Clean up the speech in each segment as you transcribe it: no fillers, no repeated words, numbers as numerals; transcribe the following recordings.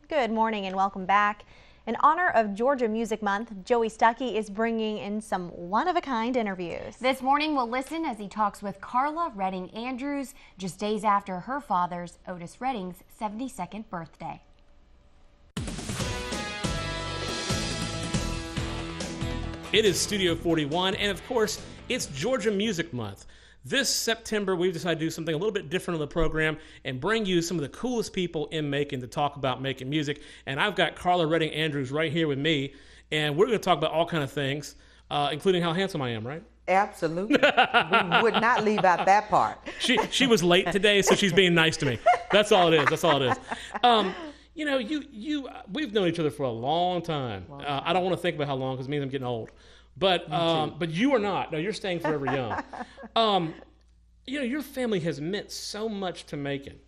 Good morning and welcome back. In honor of Georgia Music Month, Joey Stuckey is bringing in some one-of-a-kind interviews. This morning we'll listen as he talks with Karla Redding Andrews just days after her father's, Otis Redding's, 72nd birthday. It is Studio 41, and of course, it's Georgia Music Month. This September, we've decided to do something a little bit different on the program and bring you some of the coolest people in Macon to talk about making music. And I've got Karla Redding Andrews right here with me, and we're going to talk about all kind of things, including how handsome I am, right? Absolutely. We would not leave out that part. She was late today, so she's being nice to me. That's all it is. That's all it is. You know, we've known each other for a long time. I don't want to think about how long because it means I'm getting old. But you are not. No, you're staying forever young. You know, your family has meant so much to Macon.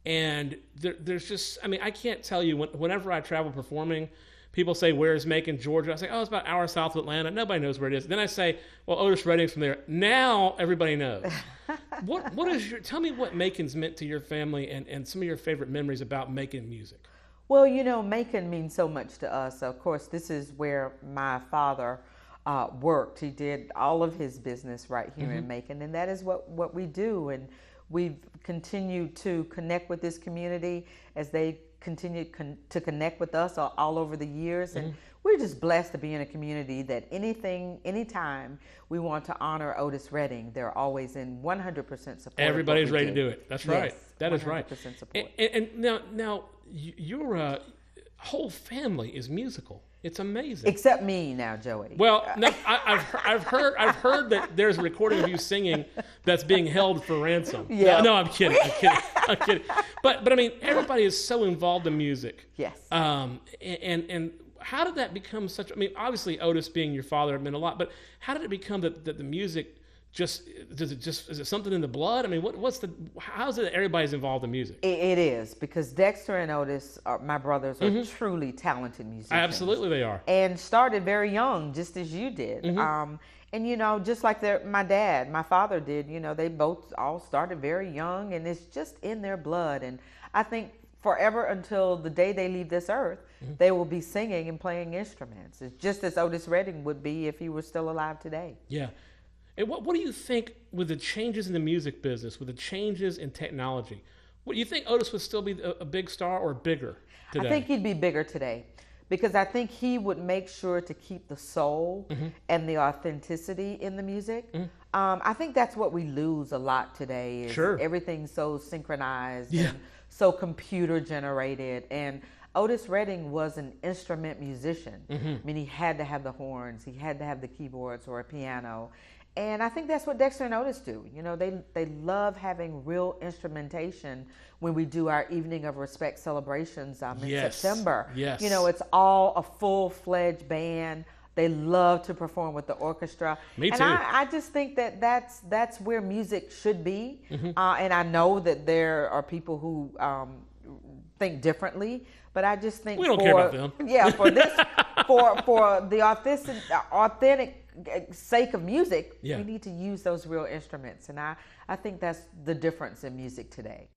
And there's just, I mean, I can't tell you, whenever I travel performing, people say, where's Macon, Georgia? I say, oh, it's about an hour south of Atlanta. Nobody knows where it is. Then I say, well, Otis Redding's from there. Now everybody knows. Tell me what Macon's meant to your family and some of your favorite memories about Macon music. Well, you know, Macon means so much to us. Of course, this is where my father worked. He did all of his business right here in Macon, and that is what we do. And we've continued to connect with this community as they continue to connect with us all over the years. And we're just blessed to be in a community that anytime we want to honor Otis Redding, they're always in 100% support. Everybody's ready to do it. That's right. Yes, that is right. 100% support. And now your whole family is musical. It's amazing. Except me now, Joey. Well, no, I've heard that there's a recording of you singing that's being held for ransom. Yeah. No, I'm kidding. I'm kidding. But I mean, everybody is so involved in music. Yes. And how did that become such? I mean, obviously Otis being your father meant a lot, but how did it become that the music is it something in the blood? I mean, how is it that everybody's involved in music? It is, because Dexter and Otis, my brothers, are truly talented musicians. Absolutely they are. And started very young, just as you did. And, you know, just like my father did, you know, they both all started very young, and it's just in their blood. And I think forever until the day they leave this earth, they will be singing and playing instruments. It's just as Otis Redding would be if he were still alive today. Yeah. And what do you think with the changes in the music business, with the changes in technology? What do you think Otis would still be a big star or bigger today? I think he'd be bigger today, because I think he would make sure to keep the soul and the authenticity in the music. I think that's what we lose a lot today. Is everything's so synchronized and so computer generated. And Otis Redding was an instrument musician. I mean, he had to have the horns, he had to have the keyboards or a piano. And I think that's what Dexter and Otis do. You know, they love having real instrumentation when we do our Evening of Respect celebrations in September. Yes. You know, it's all a full-fledged band. They love to perform with the orchestra. Me too. And I just think that's where music should be. And I know that there are people who think differently, but I just think we don't care about them. Yeah, for this, for the authentic sake of music, we need to use those real instruments, and I think that's the difference in music today.